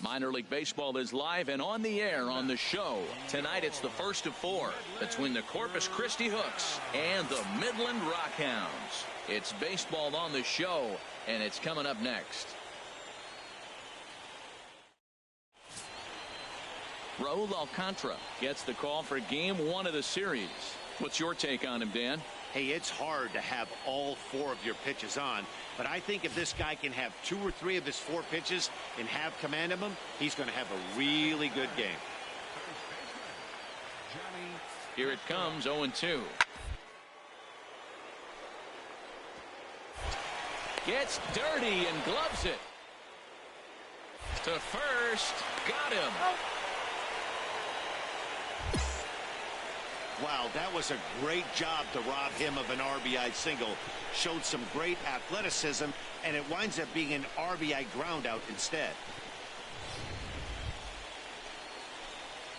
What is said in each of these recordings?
Minor League Baseball is live and on the air on the show. Tonight it's the first of four between the Corpus Christi Hooks and the Midland Rockhounds. It's baseball on the show, and it's coming up next. Raul Alcantara gets the call for game one of the series. What's your take on him, Dan? Hey, it's hard to have all four of your pitches on, but I think if this guy can have 2 or 3 of his 4 pitches and have command of them, he's going to have a really good game. Here it comes, 0-2. Gets dirty and gloves it. To first, got him. Wow, that was a great job to rob him of an RBI single. Showed some great athleticism, and it winds up being an RBI ground out instead.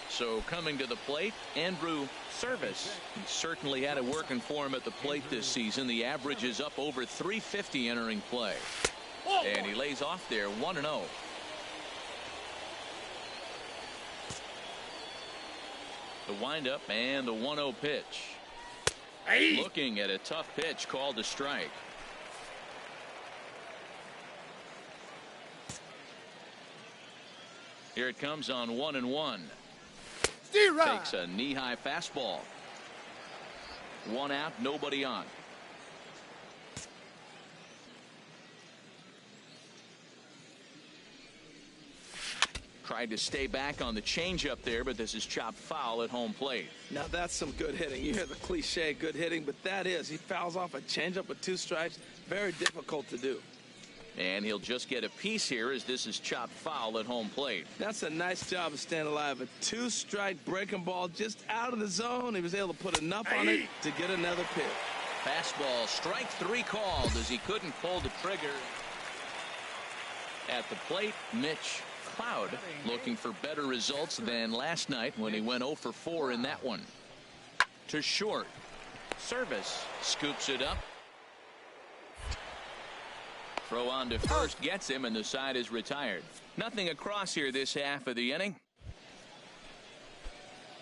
So coming to the plate, Andrew Ceris. He certainly had it working for him at the plate this season. The average is up over 350 entering play. And he lays off there 1-0. The windup and the 1-0 pitch. Looking at a tough pitch called a strike. Here it comes on 1-1. Takes a knee-high fastball. 1 out, nobody on. Tried to stay back on the changeup there, but this is chopped foul at home plate. Now that's some good hitting. You hear the cliche good hitting, but that is. He fouls off a changeup with 2 strikes. Very difficult to do. And he'll just get a piece here as this is chopped foul at home plate. That's a nice job of staying alive. A 2-strike breaking ball just out of the zone. He was able to put enough on it to get another pitch. Fastball, strike 3 called as he couldn't pull the trigger. At the plate, Mitch Cloud looking for better results than last night when he went 0 for 4 in that one. To short. Ceris scoops it up. Throw on to first gets him, and the side is retired. Nothing across here this half of the inning.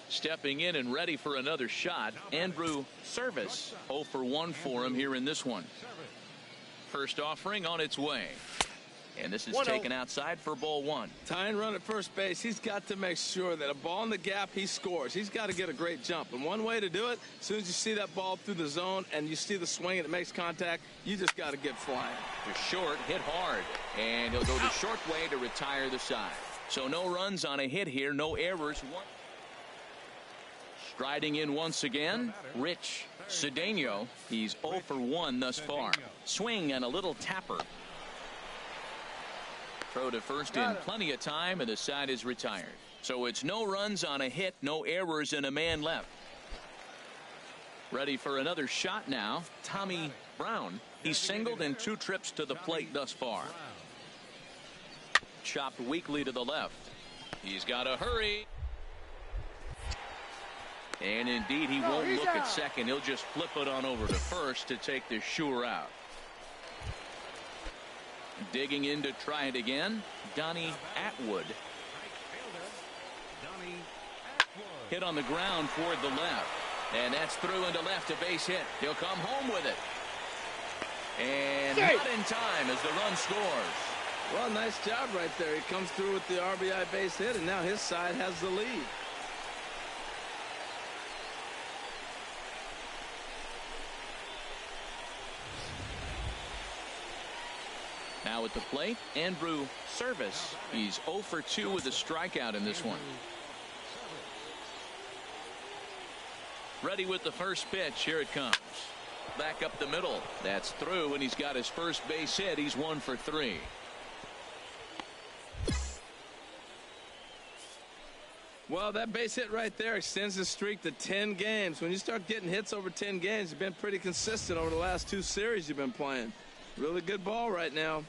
Stepping in and ready for another shot, Andrew Ceris. 0 for 1 for him here in this one. First offering on its way. And this is taken outside for ball 1. Tying run at first base. He's got to make sure that a ball in the gap, he scores. He's got to get a great jump. And one way to do it, as soon as you see that ball through the zone and you see the swing and it makes contact, you just got to get flying. The short hit hard. And he'll go the short way to retire the side. So no runs on a hit here, no errors. Striding in once again, Rich Cedeno. He's 0 for 1 thus far. Swing and a little tapper. Throw to first in plenty of time, and the side is retired. So it's no runs on a hit, no errors, and a man left. Ready for another shot now, Tommy Brown. He's singled in 2 trips to the plate thus far. Chopped weakly to the left. He's got to hurry. And indeed, he won't look at second. He'll just flip it on over to first to take the sure out. Digging in to try it again, Donnie Atwood. Hit on the ground toward the left. And that's through into left, a base hit. He'll come home with it. And not in time as the run scores. Well, nice job right there. He comes through with the RBI base hit, and now his side has the lead. Now at the plate, Andrew Ceris. He's 0 for 2 with a strikeout in this one. Ready with the first pitch. Here it comes. Back up the middle. That's through, and he's got his first base hit. He's 1 for 3. Well, that base hit right there extends the streak to 10 games. When you start getting hits over 10 games, you've been pretty consistent over the last 2 series you've been playing. Really good ball right now.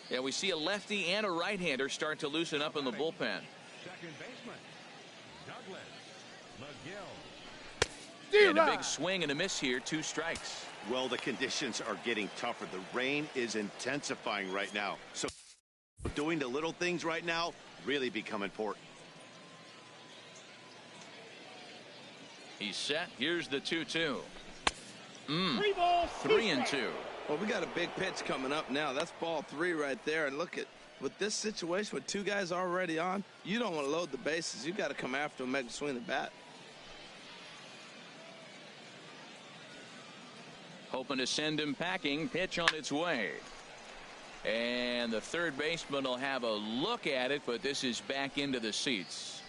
Yeah, we see a lefty and a right-hander start to loosen up in the bullpen. Second baseman, Douglas McGill. And a big swing and a miss here, 2 strikes. Well, the conditions are getting tougher. The rain is intensifying right now. So doing the little things right now really become important. He's set. Here's the 2-2. 3-2. Well, we got a big pitch coming up now. That's ball 3 right there. And look at, with this situation with 2 guys already on, you don't want to load the bases. You got to come after him, make him swing the bat. Hoping to send him packing. Pitch on its way. And the third baseman will have a look at it, but this is back into the seats.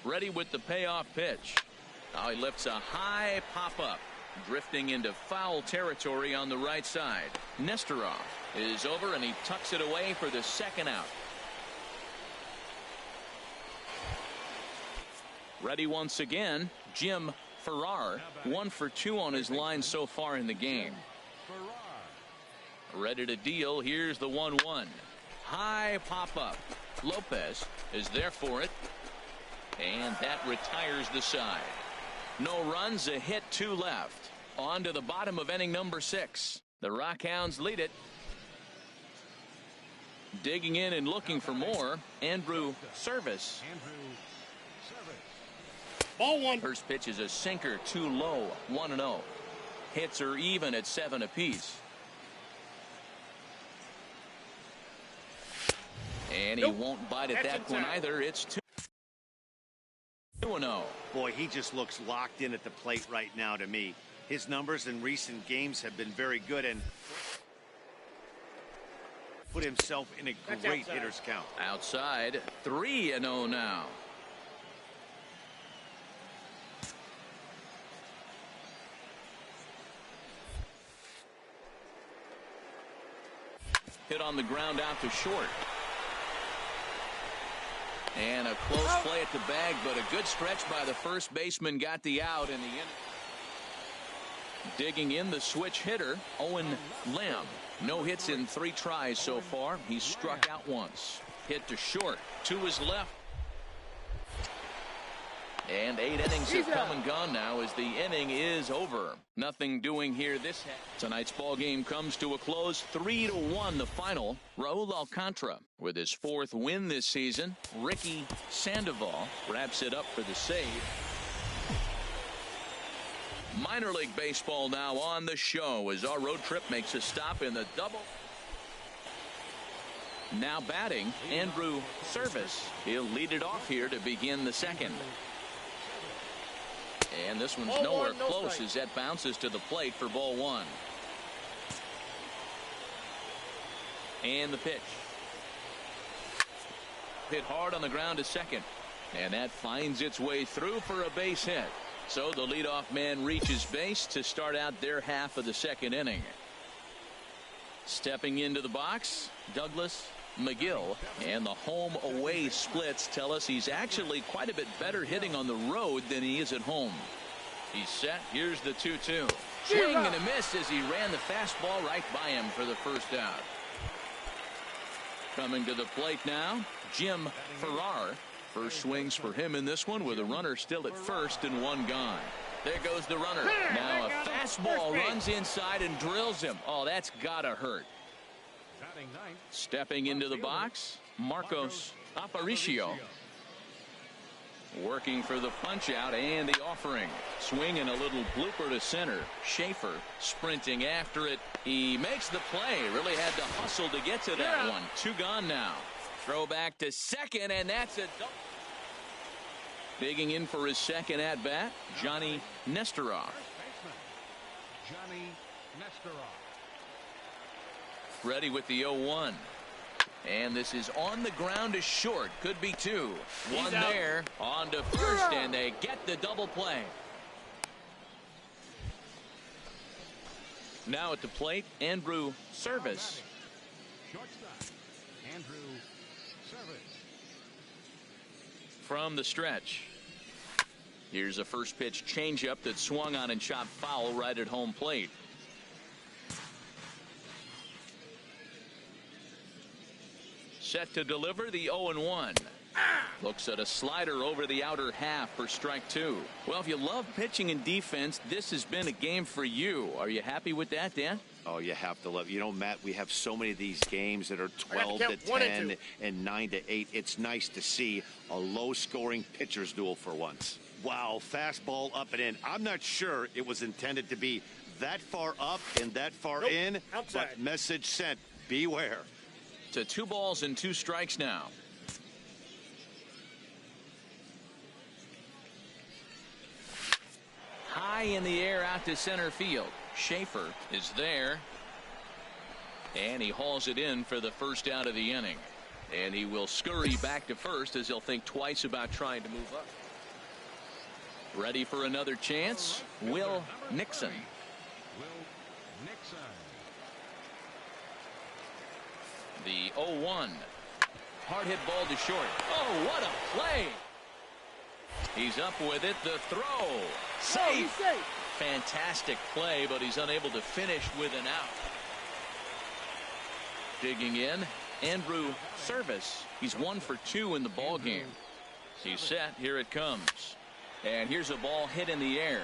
Ready with the payoff pitch. Now he lifts a high pop-up, drifting into foul territory on the right side. Nesterov is over, and he tucks it away for the second out. Ready once again, Jim Farrar, 1 for 2 on his line so far in the game. Ready to deal. Here's the 1-1. High pop-up. Lopez is there for it, and that retires the side. No runs, a hit, 2 left. On to the bottom of inning number 6. The Rockhounds lead it. Digging in and looking for more, Andrew Ceris. Ball 1. First pitch is a sinker, too low, 1-0. Hits are even at 7 apiece. And he won't bite at that one either. It's 2-0. Boy, he just looks locked in at the plate right now to me. His numbers in recent games have been very good and put himself in a great hitter's count. Outside, 3-0 now. Hit on the ground out to short. And a close play at the bag, but a good stretch by the first baseman got the out in the inning. Digging in the switch hitter, Owen Lamb. No hits in 3 tries so far. He's struck out once. Hit to short. To his left. And 8 innings have come and gone now as the inning is over. Nothing doing here this half. Tonight's ball game comes to a close, 3-1 the final. Raul Alcantara with his 4th win this season. Ricky Sandoval wraps it up for the save. Minor League Baseball now on the show as our road trip makes a stop in the double. Now batting, Andrew Ceris. He'll lead it off here to begin the second. And this one's nowhere close as that bounces to the plate for ball 1. And the pitch. Hit hard on the ground to second. And that finds its way through for a base hit. So the leadoff man reaches base to start out their half of the second inning. Stepping into the box, Douglas McGill, and the home-away splits tell us he's actually quite a bit better hitting on the road than he is at home. He's set. Here's the 2-2. Swing and a miss as he ran the fastball right by him for the first out. Coming to the plate now, Jim Farrar. First swings for him in this one with a runner still at first and 1 gone. There goes the runner. Now a fastball runs inside and drills him. Oh, that's gotta hurt. Stepping into the box, Marcos Aparicio. Working for the punch out and the offering. Swinging a little blooper to center. Schaefer sprinting after it. He makes the play. Really had to hustle to get to that one. 2 gone now. Throw back to second, and that's a double. Digging in for his second at bat, Johnny Nesterov. Ready with the 0-1. And this is on the ground to short. Could be 2. 1 there. On to first, and they get the double play. Now at the plate, Andrew Ceris. From the stretch. Here's a first pitch changeup that swung on and shot foul right at home plate. Set to deliver the 0-1. Looks at a slider over the outer half for strike 2. Well, if you love pitching and defense, this has been a game for you. Are you happy with that, Dan? Oh, you have to love. You know, Matt, we have so many of these games that are 12 to 10 and 9 to 8. It's nice to see a low-scoring pitcher's duel for once. Wow, fastball up and in. I'm not sure it was intended to be that far up and that far in, outside. But message sent. Beware. To 2 balls and 2 strikes now. High in the air out to center field. Schaefer is there. And he hauls it in for the first out of the inning. And he will scurry back to first as he'll think twice about trying to move up. Ready for another chance? Will Nixon. The 0-1. Hard hit ball to short. Oh, what a play. He's up with it. The throw. Safe. Fantastic play, but he's unable to finish with an out. Digging in, Andrew Ceris. He's 1 for 2 in the ball game. He's set. Here it comes. And here's a ball hit in the air.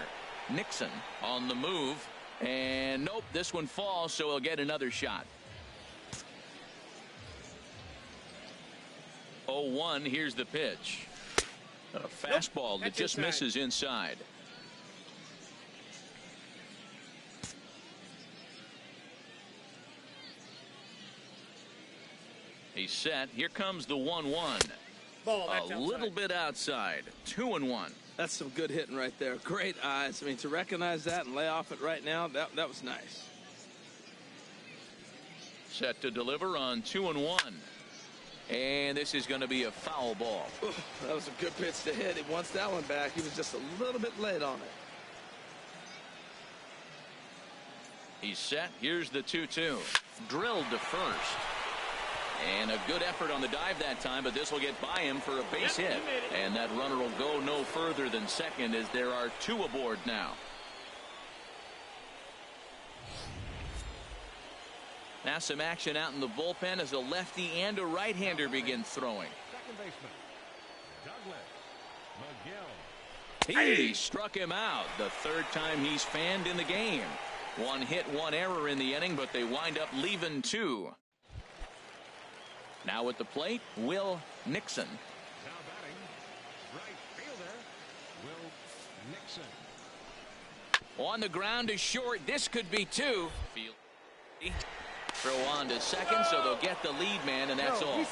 Nixon on the move. And nope, this one falls, so he'll get another shot. 0-1. Here's the pitch. A fastball that just misses inside. He's set. Here comes the 1-1. A little bit outside. 2-1. That's some good hitting right there. Great eyes. I mean, to recognize that and lay off it right now, that was nice. Set to deliver on 2-1. And this is going to be a foul ball. That was a good pitch to hit. He wants that one back. He was just a little bit late on it. He's set. Here's the 2-2. Drilled to first. And a good effort on the dive that time, but this will get by him for a base hit. And that runner will go no further than second as there are 2 aboard now. Now some action out in the bullpen as a lefty and a right-hander begin throwing. Second baseman, He struck him out the 3rd time he's fanned in the game. 1 hit, 1 error in the inning, but they wind up leaving 2. Now at the plate, Will Nixon. now batting, right fielder, Will Nixon. On the ground to short. This could be 2. Throw on to second, so they'll get the lead man, and that's all.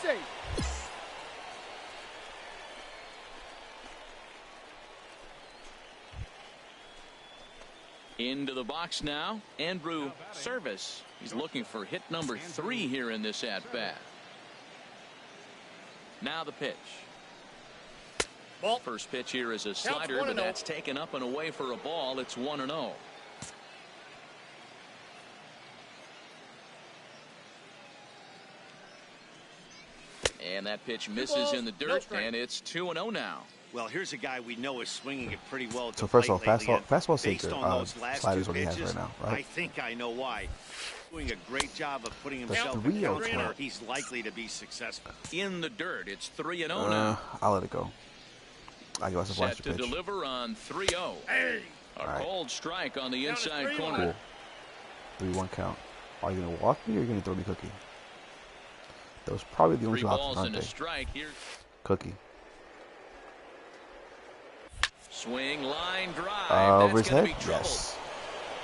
Into the box now, Andrew Ceris. He's looking for hit number 3 here in this at-bat. Now the pitch. First pitch here is a slider, but that's taken up and away for a ball. It's 1-0. And that pitch misses in the dirt, and it's 2-0 now. Well, here's a guy we know is swinging it pretty well. So first of all, fastball based sinker, on those last sliders 2 what he has pitches, right now, right? I think I know why. Doing a great job of putting himself That's in 3-0 counts where twelve. he's likely to be successful. In the dirt, it's 3-0 now. I'll let it go. I guess it's a Set to pitch. deliver on 3-0. A cold strike on the inside corner. Cool. 3-1 count. Are you gonna walk me or are you gonna throw me cookie? That was probably the only 3 option, balls aren't and a they? strike here. Cookie. Swing, line, drive. Over his That's going head? to be trouble. Yes.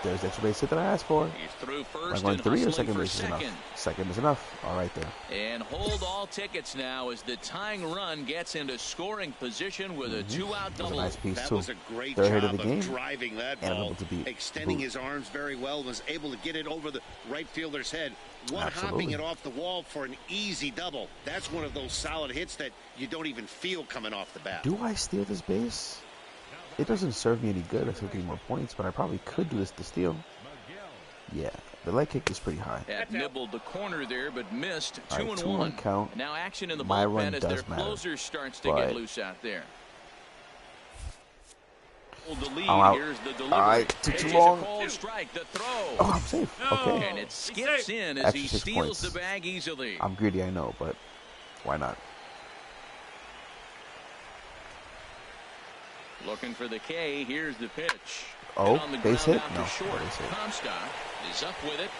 There's the extra base hit that I asked for. He's through Am I first going and 3 or hustling second for base is enough? second. Second is enough. All right there. And hold all tickets now as the tying run gets into scoring position with a 2-out That was double. a nice piece That too. was a great Third job hit of the game. driving that and ball, able to beat extending Boot. his arms very well, was able to get it over the right fielder's head. One hopping Absolutely. it off the wall for an easy double. That's one of those solid hits that you don't even feel coming off the bat. Do I steal this base? It doesn't serve me any good if I'm getting more points, but I probably could do this to steal. Yeah, the leg kick is pretty high. That nibbled the corner there, but missed. All right, 2-1 count. Now action in the My run bullpen as does their matter, closer starts to but- get loose out there. Hold the lead. I'm out. Here's the delivery. All right, took Pitch too is long. A cold strike. The throw. Oh, I'm safe. Okay. And it skips in as Extra he 6 steals points. the bag easily. I'm greedy, I know, but Why not? Looking for the K. Here's the pitch. Oh, on the base ground hit? out No, to short. base hit. Comstock is up with it.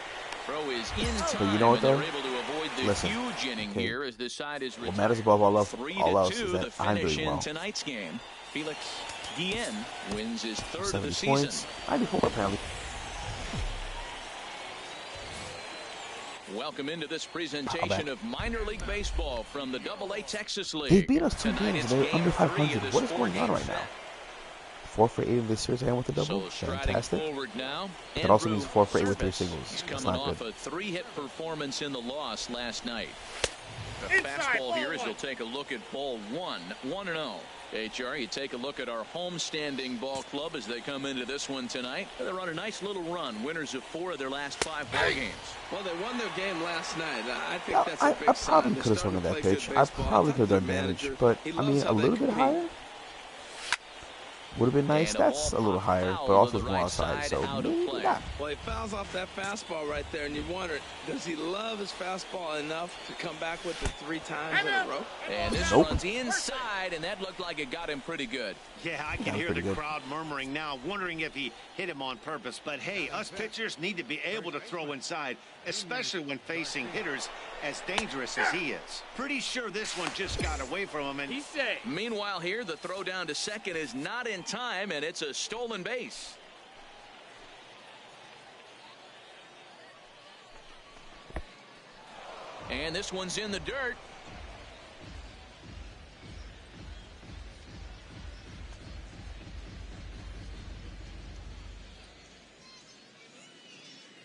Throw is in time. But you know what, though? And they're able to avoid the Listen, huge inning okay. here as the side is What matters above all else 3-2 is the that I'm finish doing in well. tonight's game. Felix Guillen wins his third of 70 the season. points. 94 apparently. Welcome into this presentation of minor league baseball from the AA Texas League. They beat us 2 Tonight games it's and they're game under 3 500. of What this is going on right now? 4 for 8 in this series and with the double. So striding Fantastic. forward now, That also Andrew means 4 for 8 with 3 Ceris. singles. He's That's coming not off good. a 3-hit performance in the loss last night. The fastball here as you'll take a look at ball 1, 1-0. HR, you take a look at our home-standing ball club as they come into this one tonight. They're on a nice little run, winners of 4 of their last 5 ball games. Well, they won their game last night. I think that's a big I sign. probably could have swung at that pitch. I probably could have done damage, but I mean, a little bit higher would have been nice. And That's a little higher, but also it's more outside, so maybe not. Well, he fouls off that fastball right there, and you wonder, does he love his fastball enough to come back with it 3 times in a row? And this runs inside, and that looked like it got him pretty good. Yeah, I can hear the crowd murmuring now, wondering if he hit him on purpose. But hey, us pitchers need to be able to throw inside, especially when facing hitters as dangerous as he is. Pretty sure this one just got away from him. And He's safe. Meanwhile here, the throw down to second is not in time, and it's a stolen base. And this one's in the dirt.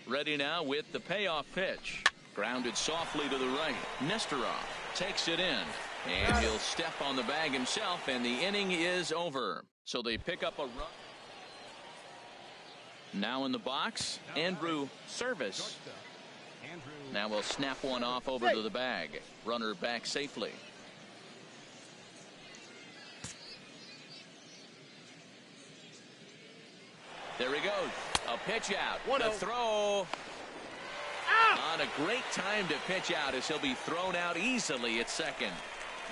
Ready now with the payoff pitch. Grounded softly to the right. Nesterov takes it in. And he'll step on the bag himself, and the inning is over. So they pick up a run. Now in the box, Andrew Ceris. Now we'll snap one off over to the bag. Runner back safely. There he goes. A pitch out. The throw. On a great time to pitch out as he'll be thrown out easily at second.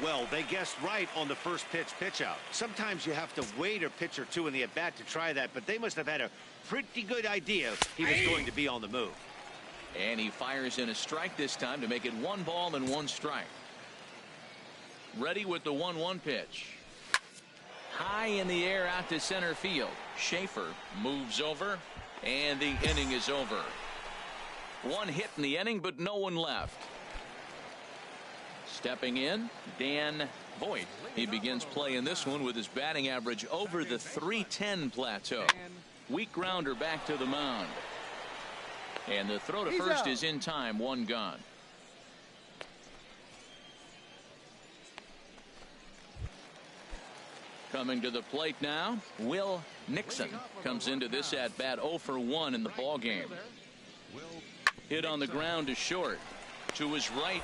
well, they guessed right on the first pitch out. Sometimes you have to wait a pitch or two in the at-bat to try that, but they must have had a pretty good idea he was going to be on the move. And he fires in a strike this time to make it 1 ball and 1 strike. Ready with the 1-1 pitch. High in the air out to center field. Schaefer moves over, and the inning is over. 1 hit in the inning, but no one left. Stepping in, Dan Voigt. He begins playing this one with his batting average over the .310 plateau. Weak grounder back to the mound. And the throw to first is in time, 1 gone. Coming to the plate now, Will Nixon comes into this at bat 0 for 1 in the ball game. Hit on the ground to short. To his right.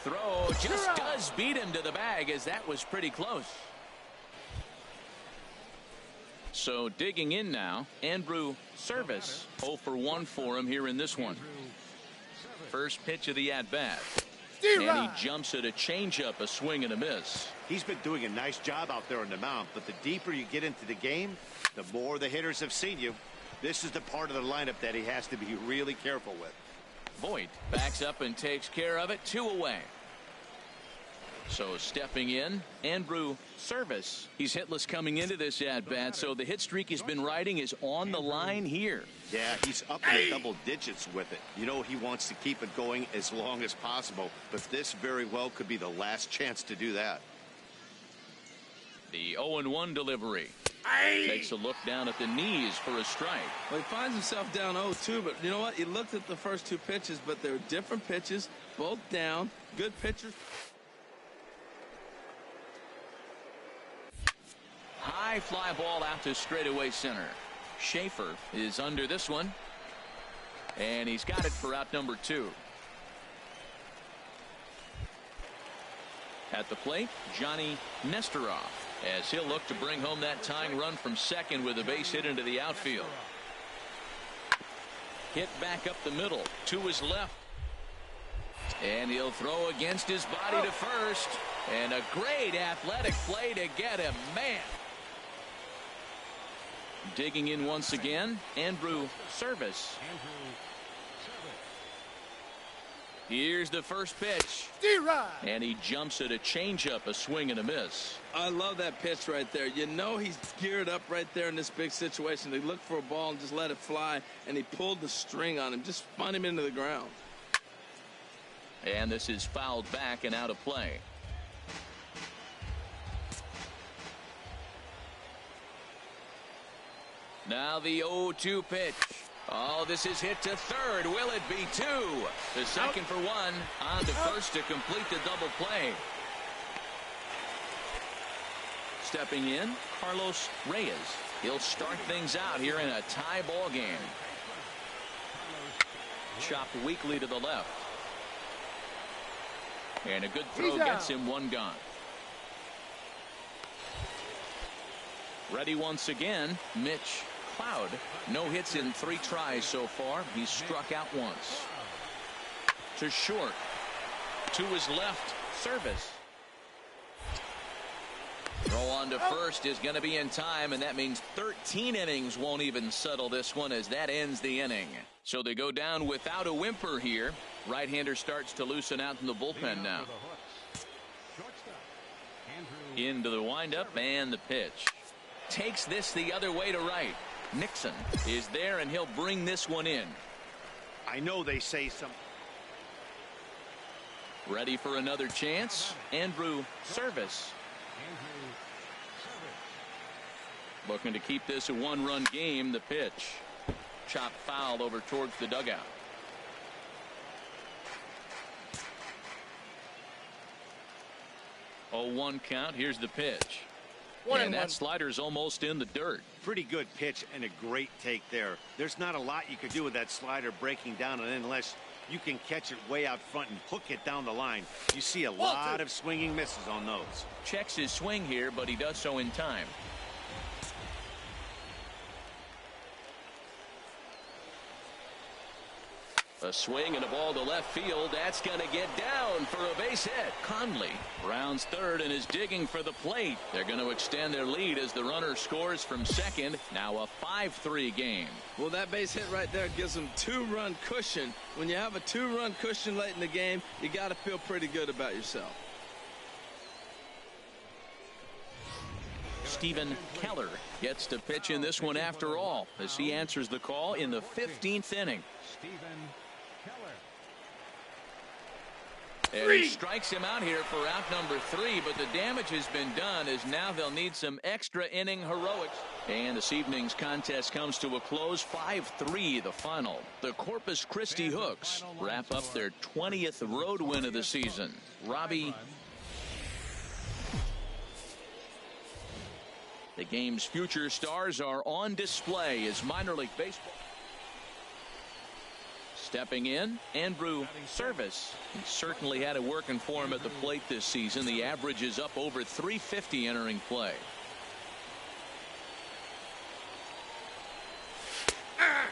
Throw just does beat him to the bag, as that was pretty close. So digging in now, Andrew Ceris. 0 for 1 for him here in this one. First pitch of the at bat. And he jumps at a changeup, a swing and a miss. He's been doing a nice job out there on the mound, but the deeper you get into the game, the more the hitters have seen you. This is the part of the lineup that he has to be really careful with. Voigt backs up and takes care of it. 2 away. So stepping in, Andrew Ceris. He's hitless coming into this at bat, so the hit streak he's been riding is on the line here. Yeah, he's up in the double digits with it. You know, he wants to keep it going as long as possible, but this very well could be the last chance to do that. The 0-1 delivery. Takes a look down at the knees for a strike. Well, he finds himself down 0-2, but you know what? He looked at the first 2 pitches, but they're different pitches, both down. Good pitchers. High fly ball out to straightaway center. Schaefer is under this one. And he's got it for out number 2. At the plate, Johnny Nesterov, as he'll look to bring home that tying run from second with a base hit into the outfield. Hit back up the middle to his left. And he'll throw against his body to first. And a great athletic play to get him. Man. Digging in once again, Andrew Ceris. Here's the first pitch. And he jumps at a changeup, a swing and a miss. I love that pitch right there. You know he's geared up right there in this big situation. They look for a ball and just let it fly, and he pulled the string on him, just spun him into the ground. And this is fouled back and out of play. Now the 0-2 pitch. Oh, this is hit to third. Will it be two? The second for one. On to first to complete the double play. Stepping in, Carlos Reyes. He'll start things out here in a tie ball game. Chopped weakly to the left. And a good throw gets him one gone. Ready once again, Mitch Cloud. No hits in 3 tries so far. He's struck out once. To short. To his left, Ceris. Throw on to first is going to be in time, and that means 13 innings won't even settle this one as that ends the inning. So they go down without a whimper here. Right-hander starts to loosen out in the bullpen now. Into the windup and the pitch. Takes this the other way to right. Nixon is there, and he'll bring this one in. I know they say something. Ready for another chance. Andrew Ceris. Looking to keep this a 1-run game. The pitch. Chopped foul over towards the dugout. 0-1 count. Here's the pitch. And that slider's almost in the dirt. Pretty good pitch and a great take there. There's not a lot you could do with that slider breaking down, and unless you can catch it way out front and hook it down the line. You see a lot of swinging misses on those. Checks his swing here, but he does so in time. A swing and a ball to left field. That's going to get down for a base hit. Conley rounds third and is digging for the plate. They're going to extend their lead as the runner scores from second. Now a 5-3 game. Well, that base hit right there gives them 2-run cushion. When you have a 2-run cushion late in the game, you got to feel pretty good about yourself. Stephen Keller gets to pitch in this one after all as he answers the call in the 15th inning. And he strikes him out here for out number 3, but the damage has been done as now they'll need some extra inning heroics. And this evening's contest comes to a close. 5-3 the final. The Corpus Christi Hooks wrap up their 20th road win of the season. Robbie. The game's future stars are on display as minor league baseball. Stepping in, Andrew Ceris. He certainly had it working for him at the plate this season. The average is up over 350 entering play.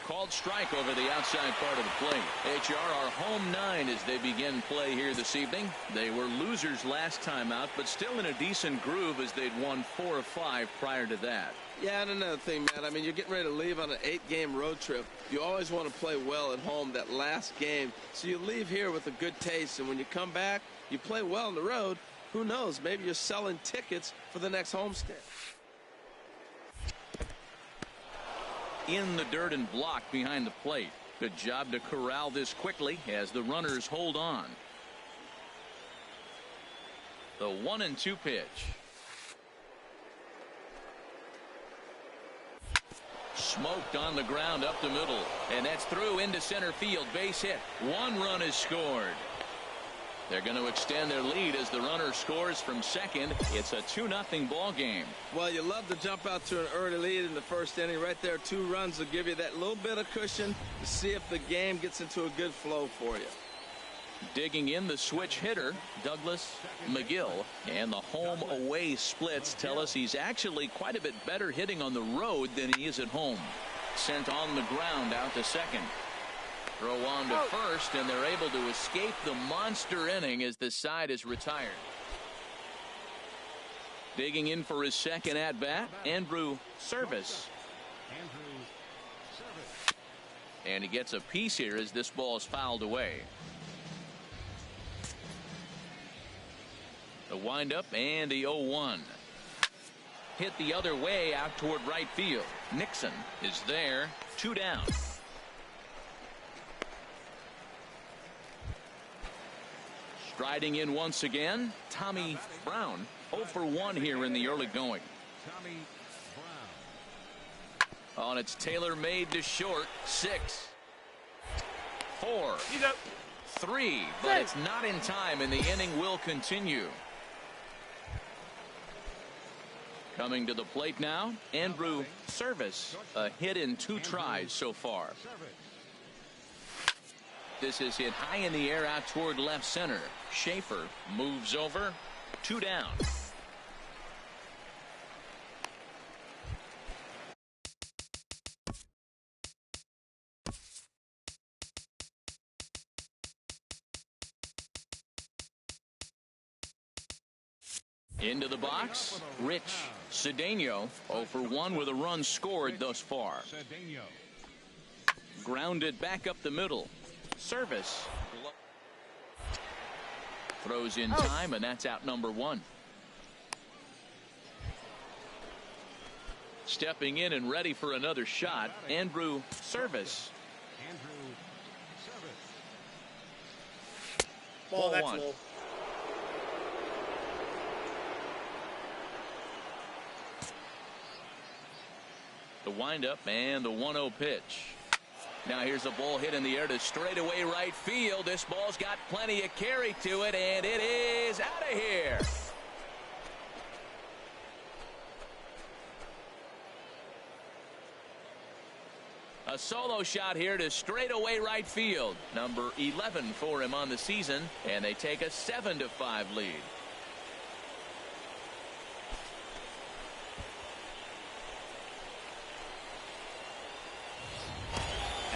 Called strike over the outside part of the plate. HR are home 9 as they begin play here this evening. They were losers last time out, but still in a decent groove as they'd won 4 of 5 prior to that. Yeah, and another thing, Matt, I mean, you're getting ready to leave on an 8-game road trip. You always want to play well at home that last game. So you leave here with a good taste, and when you come back, you play well on the road. Who knows? Maybe you're selling tickets for the next homestand. In the dirt and blocked behind the plate. Good job to corral this quickly as the runners hold on. The 1-2 pitch. Smoked on the ground up the middle, and that's through into center field. Base hit. 1 run is scored. They're going to extend their lead as the runner scores from second. It's a 2-0 ball game. Well, you love to jump out to an early lead in the first inning. Right there, 2 runs will give you that little bit of cushion to see if the game gets into a good flow for you. Digging in, the switch hitter, Douglas McGill. And the home-away splits tell us he's actually quite a bit better hitting on the road than he is at home. Sent on the ground out to second. Throw on to first, and they're able to escape the monster inning as the side is retired. Digging in for his second at-bat, Andrew Ceris. And he gets a piece here as this ball is fouled away. The windup and the 0-1. Hit the other way out toward right field. Nixon is there. 2 down. Striding in once again, Tommy Brown. 0 for 1 here in the early going. Tommy Brown. Oh, and it's tailor-made to short. 6, 4, 3, but it's not in time, and the inning will continue. Coming to the plate now, Andrew Ceris. A hit in 2 tries so far. This is hit high in the air out toward left center. Schaefer moves over. 2 down. Into the box, Rich Cedeno. 0 for 1 with a run scored thus far. Grounded back up the middle. Service. Throws in time, and that's out number 1. Stepping in and ready for another shot, Andrew Ceris. Ball, that's 1. low. The windup and the 1-0 pitch. Now here's a ball hit in the air to straightaway right field. This ball's got plenty of carry to it, and it is out of here. A solo shot here to straightaway right field. Number 11 for him on the season, and they take a 7-5 lead.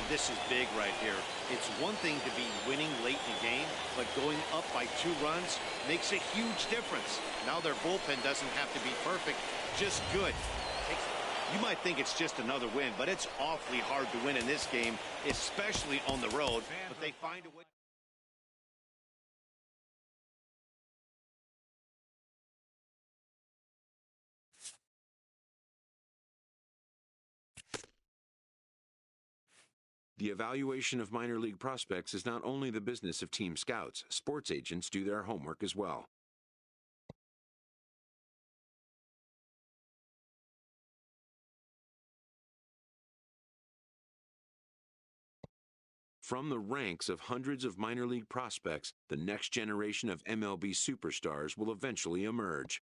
This is big right here. It's one thing to be winning late in the game, but going up by 2 runs makes a huge difference. Now their bullpen doesn't have to be perfect, just good. You might think it's just another win, but it's awfully hard to win in this game, especially on the road, but they find a way. The evaluation of minor league prospects is not only the business of team scouts. Sports agents do their homework as well. From the ranks of hundreds of minor league prospects, the next generation of MLB superstars will eventually emerge.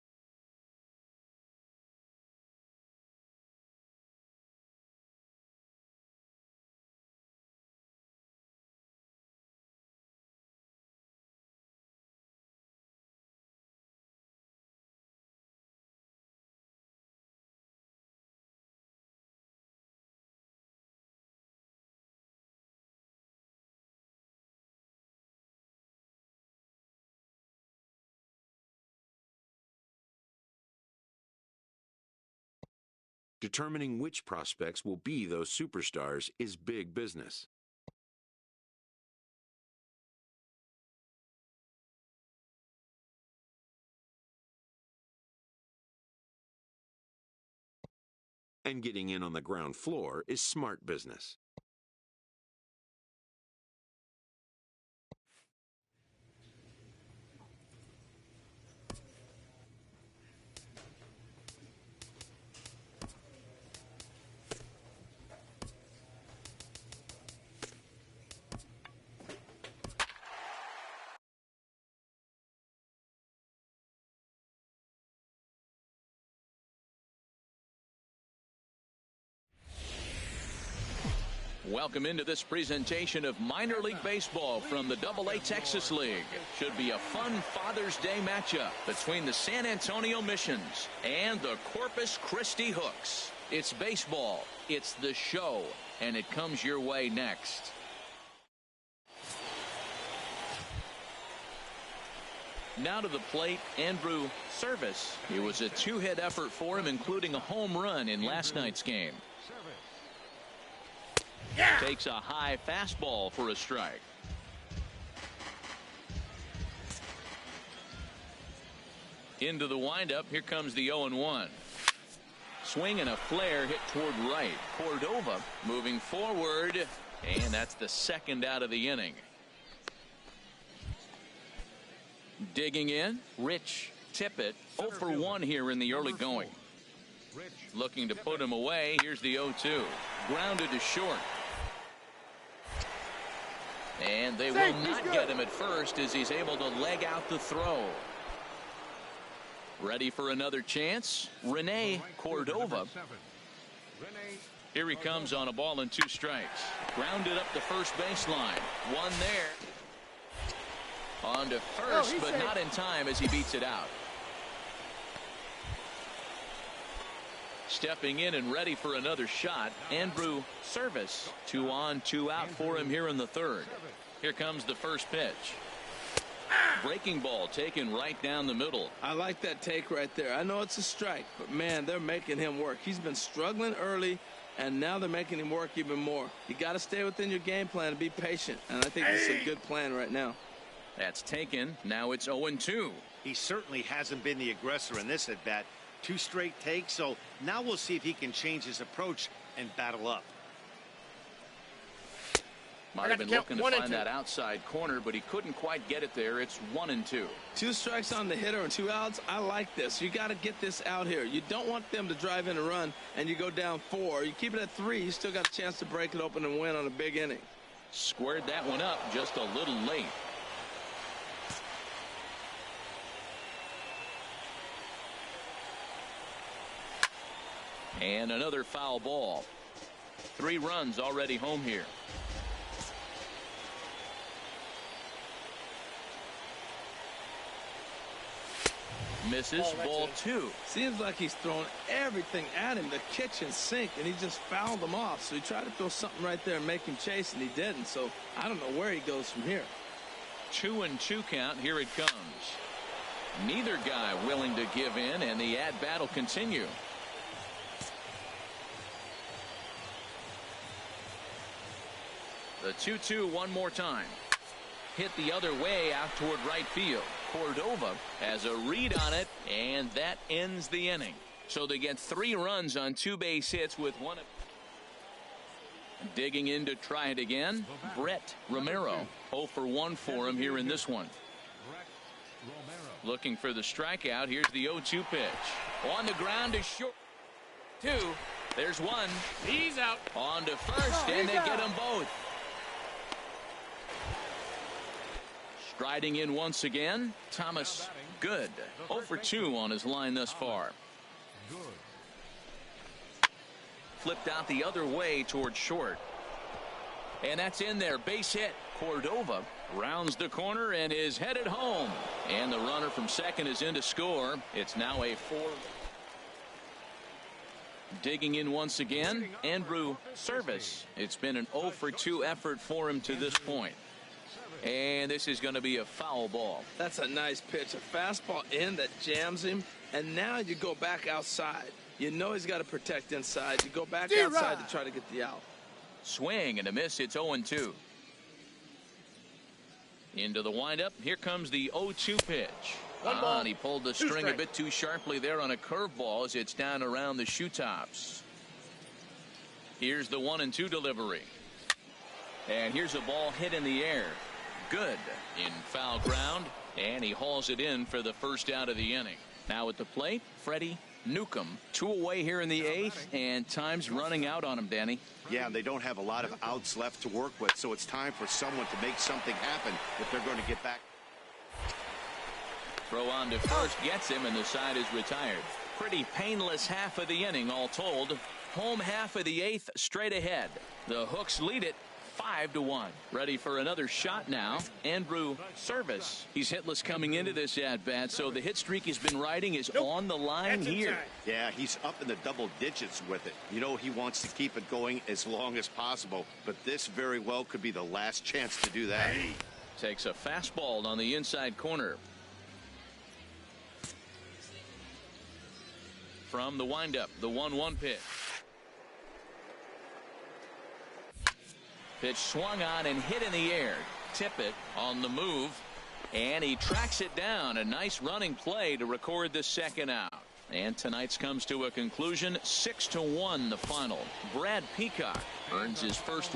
Determining which prospects will be those superstars is big business. And getting in on the ground floor is smart business. Welcome into this presentation of minor league baseball from the AA Texas League. Should be a fun Father's Day matchup between the San Antonio Missions and the Corpus Christi Hooks. It's baseball, it's the show, and it comes your way next. Now to the plate, Andrew Ceris. It was a two-hit effort for him, including a home run in last night's game. Takes a high fastball for a strike. Into the windup. Here comes the 0-1. Swing and a flare hit toward right. Cordova moving forward, and that's the second out of the inning. Digging in, Rich Tippett, 0 for 1 here in the early going. Looking to put him away. Here's the 0-2. Grounded to short. And they will not get him at first as he's able to leg out the throw. Ready for another chance. Rene Cordova. Here he comes on a ball and 2 strikes. Grounded up the first baseline. One there. On to first, but not in time as he beats it out. Stepping in and ready for another shot, Andrew Ceris. 2 on, 2 out for him here in the third. Here comes the first pitch. Breaking ball taken right down the middle. I like that take right there. I know it's a strike, but man, they're making him work. He's been struggling early, and now they're making him work even more. You got to stay within your game plan and be patient, and I think this is a good plan right now. That's taken. Now it's 0-2. He certainly hasn't been the aggressor in this at bat. 2 straight takes, so now we'll see if he can change his approach and battle up. Might have been looking to find that outside corner, but he couldn't quite get it there. It's 1-2. 2 strikes on the hitter and 2 outs. I like this. You got to get this out here. You don't want them to drive in a run and you go down 4. You keep it at 3. You still got a chance to break it open and win on a big inning. Squared that one up just a little late. And another foul ball. 3 runs already home here. Misses. Ball 2. Seems like he's throwing everything at him, the kitchen sink, and he just fouled them off. So he tried to throw something right there and make him chase, and he didn't. So I don't know where he goes from here. 2-2 count. Here it comes. Neither guy willing to give in, and the at-bat will continue. The 2-2 one more time. Hit the other way out toward right field. Cordova has a read on it, and that ends the inning. So they get 3 runs on 2 base hits with one. Digging in to try it again. Brett Romero. 0 for 1 for him here in this one. Looking for the strikeout. Here's the 0-2 pitch. On the ground is short. 2. There's 1. He's out. On to first, and they get them both. Striding in once again, Thomas Good. 0 for 2 on his line thus far. Flipped out the other way toward short. And that's in there. Base hit. Cordova rounds the corner and is headed home. And the runner from second is in to score. It's now a 4. Digging in once again, Andrew Ceris. It's been an 0 for 2 effort for him to this point. And this is going to be a foul ball. That's a nice pitch. A fastball in that jams him. And now you go back outside. You know he's got to protect inside. You go back outside to try to get the out. Swing and a miss. It's 0-2. Into the windup. Here comes the 0-2 pitch. And he pulled the string a bit too sharply there on a curveball as it's down around the shoe tops. Here's the 1-2 delivery. And here's a ball hit in the air. Good in foul ground, and he hauls it in for the first out of the inning. Now at the plate, Freddie Newcomb. 2 away here in the 8th, and time's running out on him, Danny. Yeah, they don't have a lot of outs left to work with, so it's time for someone to make something happen if they're going to get back. Throw on to first gets him, and the side is retired. Pretty painless half of the inning, all told. Home half of the 8th, straight ahead. The Hooks lead it 5-1. Ready for another shot now. Andrew Ceris. He's hitless coming into this at-bat, so the hit streak he's been riding is on the line here. Yeah, he's up in the double digits with it. You know he wants to keep it going as long as possible, but this very well could be the last chance to do that. Takes a fastball on the inside corner. from the windup. The 1-1 pitch. Pitch swung on and hit in the air. Tippett on the move, and he tracks it down. A nice running play to record the second out. And tonight's comes to a conclusion. 6-1 the final. Brad Peacock earns his first